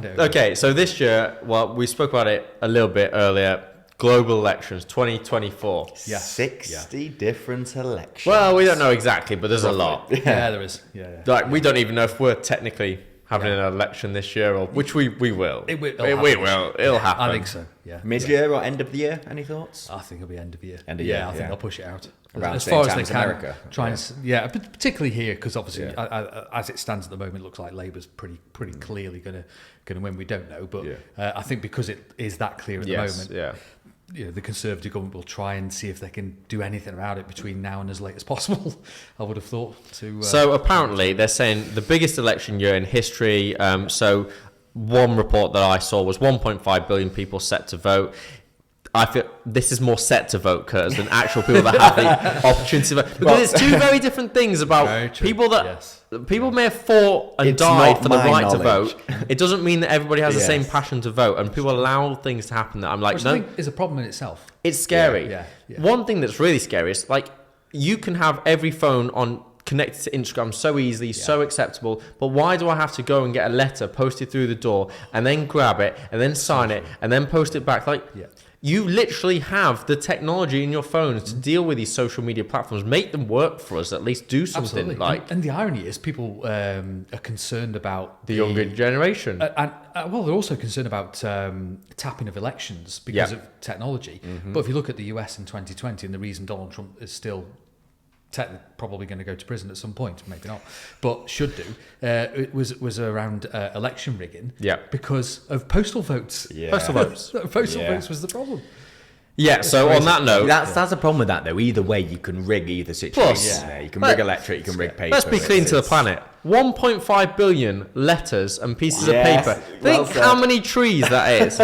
Okay, so this year, well, we spoke about it a little bit earlier. Global elections, 2024. Yeah. 60 different elections. Well, we don't know exactly, but there's a lot. Yeah, there is. Yeah. Like, we don't even know if we're technically having an election this year, or which we will. It'll happen. I think so. Yeah. Mid-year or end of the year? Any thoughts? I think it'll be end of year. End of year, I think yeah. they'll push it out Around as the far same as they time can. as America. Try and particularly here, because obviously, as it stands at the moment, it looks like Labour's pretty clearly going to win. We don't know, but I think because it is that clear at the moment. The Conservative government will try and see if they can do anything about it between now and as late as possible. I would have thought. So apparently they're saying the biggest election year in history. So one report that I saw was 1.5 billion people set to vote. I feel this is more set to vote, Curtis, than actual people that have the opportunity to vote. Because it's two very different things about people that people may have fought and died for the right to vote. It doesn't mean that everybody has the same passion to vote, and people allow things to happen that I'm like, which no, I think is a problem in itself. It's scary. Yeah. One thing that's really scary is like you can have every phone on connected to Instagram so easily, so acceptable, but why do I have to go and get a letter posted through the door and then grab it and then sign it and then post it back? Like you literally have the technology in your phones to deal with these social media platforms. Make them work for us. At least do something. Absolutely. Like. And the irony is, people are concerned about the younger generation, and they're also concerned about tapping of elections because of technology. But if you look at the US in 2020, and the reason Donald Trump is still probably going to go to prison at some point, maybe not, but should do, it was around election rigging because of postal votes. Postal votes. Postal votes was the problem. So on that note, that's a problem with that though. Either way, you can rig either situation. Plus, you can rig electric, you can rig paper. Let's be clean to the planet. 1.5 billion letters and pieces of paper. Think how many trees that is.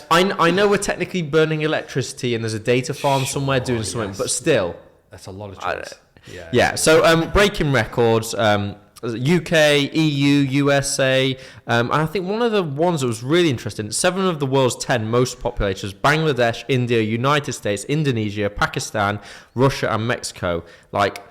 I know we're technically burning electricity and there's a data farm somewhere doing something, but still. That's a lot of trees. So breaking records, UK, EU, USA, and I think one of the ones that was really interesting, 7 of the world's 10 most populations, Bangladesh, India, United States, Indonesia, Pakistan, Russia and Mexico. Like,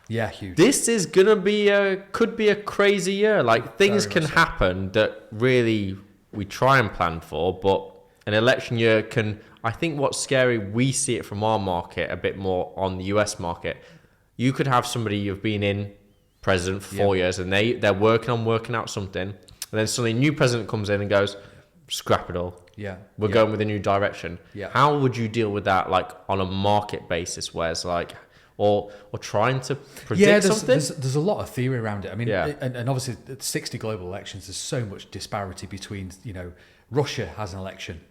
huge. This is gonna be could be a crazy year. Like things can happen that really we try and plan for, but an election year can. I think what's scary, we see it from our market a bit more on the US market. You could have somebody you've been in president for 4 years and they're working out something, and then suddenly a new president comes in and goes, scrap it all. We're going with a new direction. How would you deal with that, like on a market basis, where it's like, or trying to predict something? There's a lot of theory around it. I mean, and obviously at 60 global elections, there's so much disparity between, Russia has an election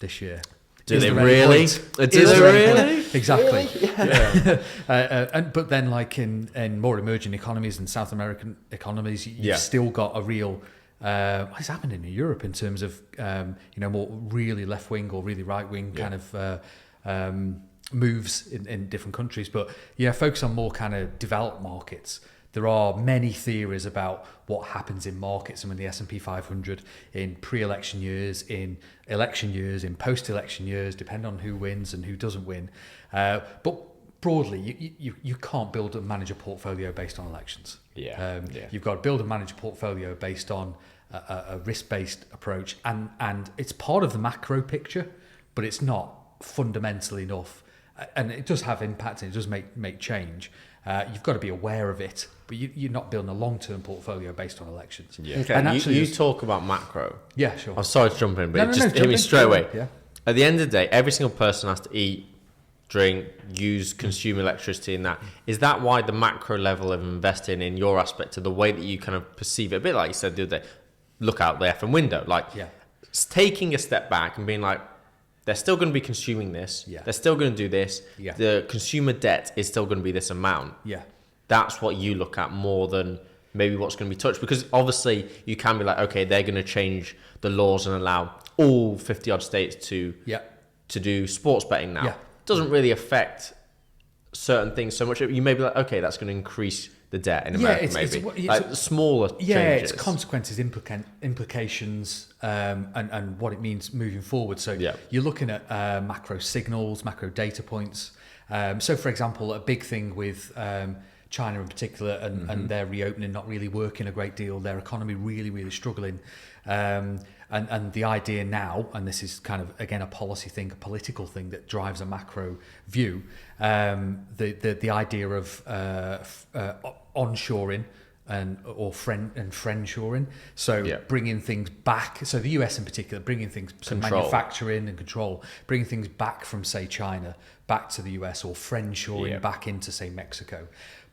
this year. Do they really? Exactly. But then, like in more emerging economies and South American economies, you've still got a real. What's happened in Europe in terms of more really left wing or really right wing kind of moves in different countries. But focus on more kind of developed markets. There are many theories about what happens in markets and in the S&P 500 in pre-election years, in election years, in post-election years, depending on who wins and who doesn't win. But broadly, you can't build and manage a portfolio based on elections. You've got to build and manage a portfolio based on a risk-based approach, and it's part of the macro picture, but it's not fundamental enough. And it does have impact and it does make change. You've got to be aware of it, but you're not building a long-term portfolio based on elections. Okay, and actually, you talk about macro. Yeah, sure. I'm sorry to jump in, but it just hit me straight away. Yeah. At the end of the day, every single person has to eat, drink, use, consume electricity, and that. Is that why the macro level of investing in your aspect of the way that you kind of perceive it, a bit like you said the other day, look out the effing window, like taking a step back and being like, they're still going to be consuming this. They're still going to do this. The consumer debt is still going to be this amount. That's what you look at more than maybe what's going to be touched. Because obviously you can be like, okay, they're going to change the laws and allow all 50 odd states to do sports betting now. It doesn't really affect certain things so much. You may be like, okay, that's going to increase the debt in America, it's like smaller changes. It's consequences, implications, and what it means moving forward. So you're looking at macro signals, macro data points. So, for example, a big thing with China in particular, and their reopening not really working a great deal, their economy really, really struggling. And the idea now, and this is kind of, again, a policy thing, a political thing that drives a macro view, the idea of onshoring or friendshoring, so bringing things back. So the US in particular, bringing things, manufacturing and control, bringing things back from, say, China back to the US, or friendshoring back into, say, Mexico.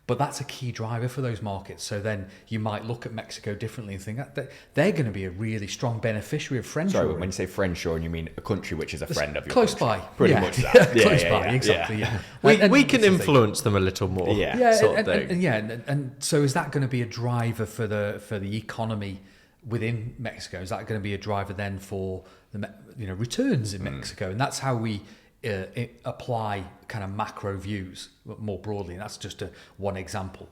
But that's a key driver for those markets. So then you might look at Mexico differently and think that they're going to be a really strong beneficiary of friendshoring. So when you say friendshoring, you mean a country which is a friend of yours? Close by. Pretty much that. Close by, exactly. Yeah. We can influence them a little more. And so is that going to be a driver for the economy within Mexico? Is that going to be a driver then for the returns in Mexico? And that's how we apply kind of macro views more broadly, and that's just one example,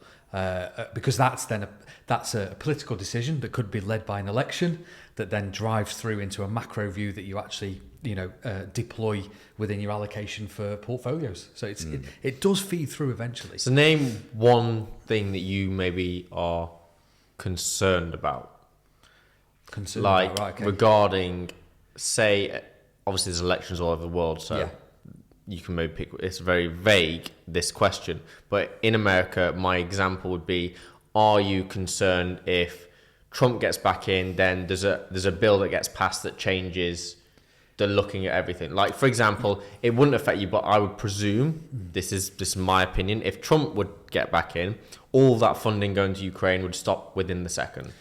because that's a political decision that could be led by an election that then drives through into a macro view that you actually deploy within your allocation for portfolios. So it does feed through eventually. So name one thing that you maybe are concerned about, regarding, say, obviously there's elections all over the world, so you can maybe pick, it's very vague, this question, but in America, my example would be, are you concerned if Trump gets back in, then there's a bill that gets passed that changes the looking at everything? Like, for example, it wouldn't affect you, but I would presume, this is my opinion, if Trump would get back in, all that funding going to Ukraine would stop within the second.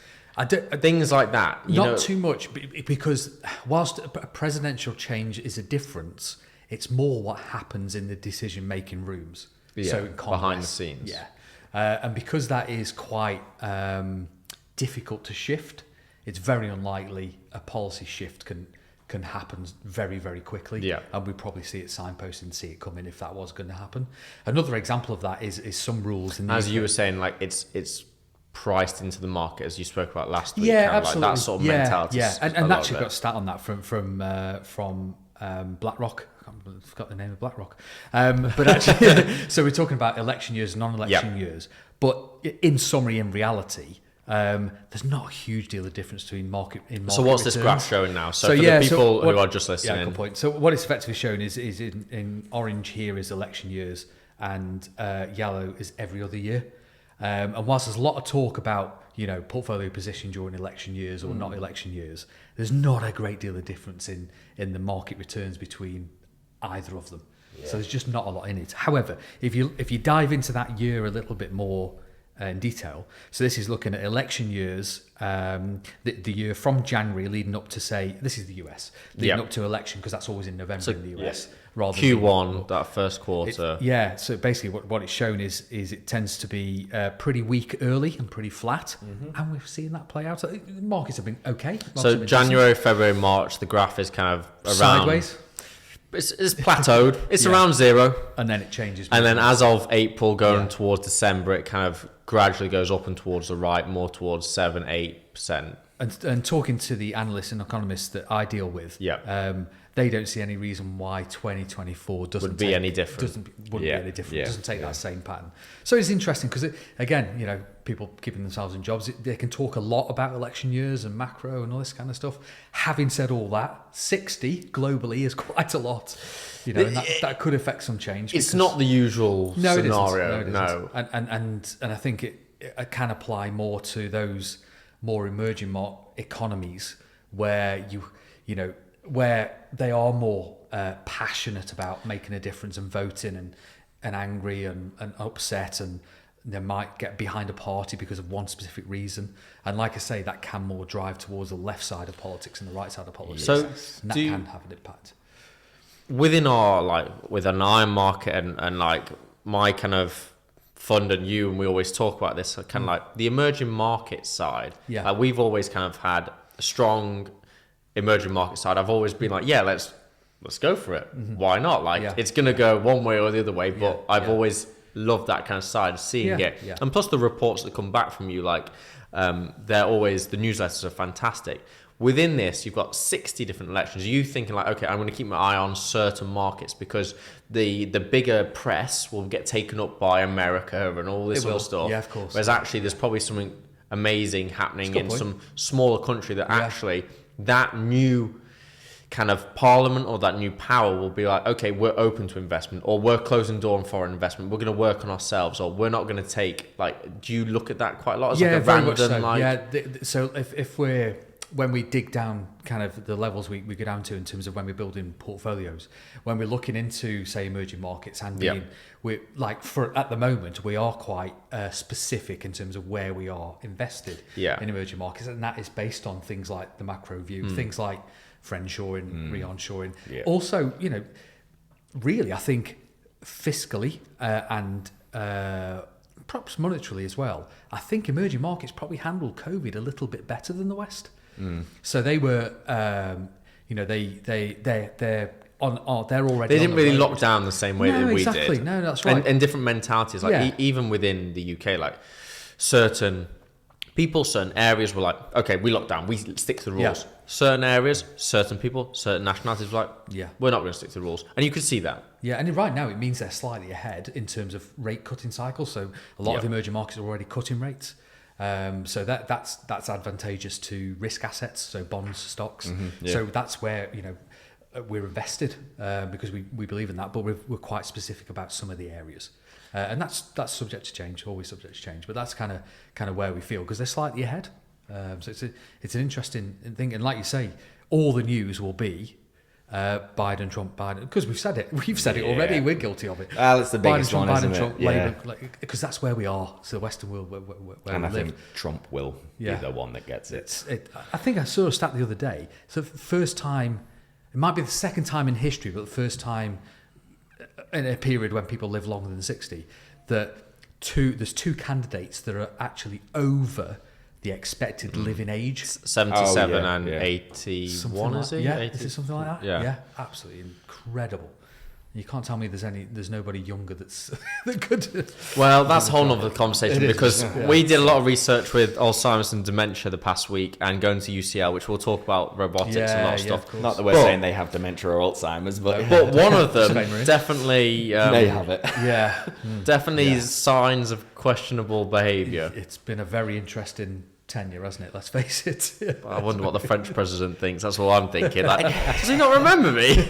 Things like that. Not too much, because whilst a presidential change is a difference, it's more what happens in the decision-making rooms. So in Congress, behind the scenes. And because that is quite difficult to shift, it's very unlikely a policy shift can happen very, very quickly. And we probably see it signposted and see it coming if that was going to happen. Another example of that is some rules. As you were saying, like it's priced into the market, as you spoke about last week. Absolutely. Like that sort of mentality. And actually got a stat on that from BlackRock. I forgot the name of BlackRock. But actually, so we're talking about election years, non-election years. But in summary, in reality, there's not a huge deal of difference between market So what's returns. This graph showing now? So for the people who are just listening. Yeah, good point. So what it's effectively showing is in orange here is election years, and yellow is every other year. And whilst there's a lot of talk about portfolio position during election years or not election years, there's not a great deal of difference in the market returns between either of them. So there's just not a lot in it. However, if you dive into that year a little bit more in detail, so this is looking at election years, the year from January leading up to, say, this is the US, leading up to election, because that's always in November in the US. Rather Q1, that first quarter. So basically what it's shown is it tends to be pretty weak early and pretty flat, and we've seen that play out. The markets have been okay. So January, February, March, the graph is kind of around... Sideways. It's plateaued. It's around zero. And then it changes. And then as of April going towards December, it kind of gradually goes up and towards the right, more towards 7-8%. And talking to the analysts and economists that I deal with, they don't see any reason why 2024 wouldn't be any different. It doesn't take that same pattern. So it's interesting because, again, people keeping themselves in jobs, they can talk a lot about election years and macro and all this kind of stuff. Having said all that, 60 globally is quite a lot. And that could affect some change. It's not the usual scenario. No. And I think it can apply more to those more emerging economies where where they are more passionate about making a difference and voting and angry and upset, and they might get behind a party because of one specific reason. And like I say, that can more drive towards the left side of politics and the right side of politics. So and that can have an impact. Within with an IronMarket and like my kind of fund and you, and we always talk about this, kind of like the emerging market side. We've always kind of had a strong emerging market side. I've always been like, let's go for it. Why not? It's going to go one way or the other way, but I've always loved that kind of side, seeing it. And plus the reports that come back from you, they're always, the newsletters are fantastic. within this, you've got 60 different elections. You thinking like, okay, I'm going to keep my eye on certain markets because the bigger press will get taken up by America and all this sort of stuff. Yeah, of course. Whereas actually, there's probably something amazing happening in some smaller country that actually that new kind of parliament or that new power will be like, okay, we're open to investment, or we're closing the door on foreign investment. We're going to work on ourselves, or we're not going to take, like, do you look at that quite a lot as like a very random, much so. like... So if we're, when we dig down kind of the levels we go down to in terms of when we're building portfolios, when we're looking into, say, emerging markets and being, we're like, for at the moment, we are quite specific in terms of where we are invested in emerging markets. And that is based on things like the macro view, things like friendshoring, re-onshoring. Yeah. Also, you know, really, I think fiscally and perhaps monetarily as well, I think emerging markets probably handled COVID a little bit better than the West. So they were, you know, they're already. They didn't really lock down the same way that we did. No, that's right. And different mentalities, like even within the UK, like certain people, certain areas were like, okay, we lock down, we stick to the rules. Certain areas, certain people, certain nationalities were like, we're not going to stick to the rules. And you could see that. Yeah, and right now it means they're slightly ahead in terms of rate cutting cycles. So a lot of emerging markets are already cutting rates. So that's advantageous to risk assets, so bonds, stocks. So that's where, you know, we're invested because we believe in that, but we're quite specific about some of the areas. And that's subject to change, always subject to change. But that's kind of where we feel, because they're slightly ahead. So it's an interesting thing. And like you say, all the news will be Biden, Trump, Biden, because we've said it. We've said it already. We're guilty of it. Well, it's the biggest Trump, one, Biden, isn't Trump, it? Labour, because that's where we are. So the Western world, where and we I live. think Trump will be the one that gets it. I think I saw a stat the other day. So first time, it might be the second time in history, but the first time in a period when people live longer than 60, that there's two candidates that are actually over the expected living age. 77 and 81, is it? Yeah, 80? is it something like that? Yeah, absolutely incredible. You can't tell me there's nobody younger that could. Well, that's a whole nother conversation, because we did a lot of research with Alzheimer's and dementia the past week, and going to UCL, which we'll talk about robotics and a lot of stuff. Not that we're saying they have dementia or Alzheimer's, but one of them definitely they have it. Yeah, definitely signs of questionable behaviour. It's been a very interesting tenure, hasn't it? Let's face it. I wonder what the French president thinks. That's all I'm thinking. Like, does he not remember me?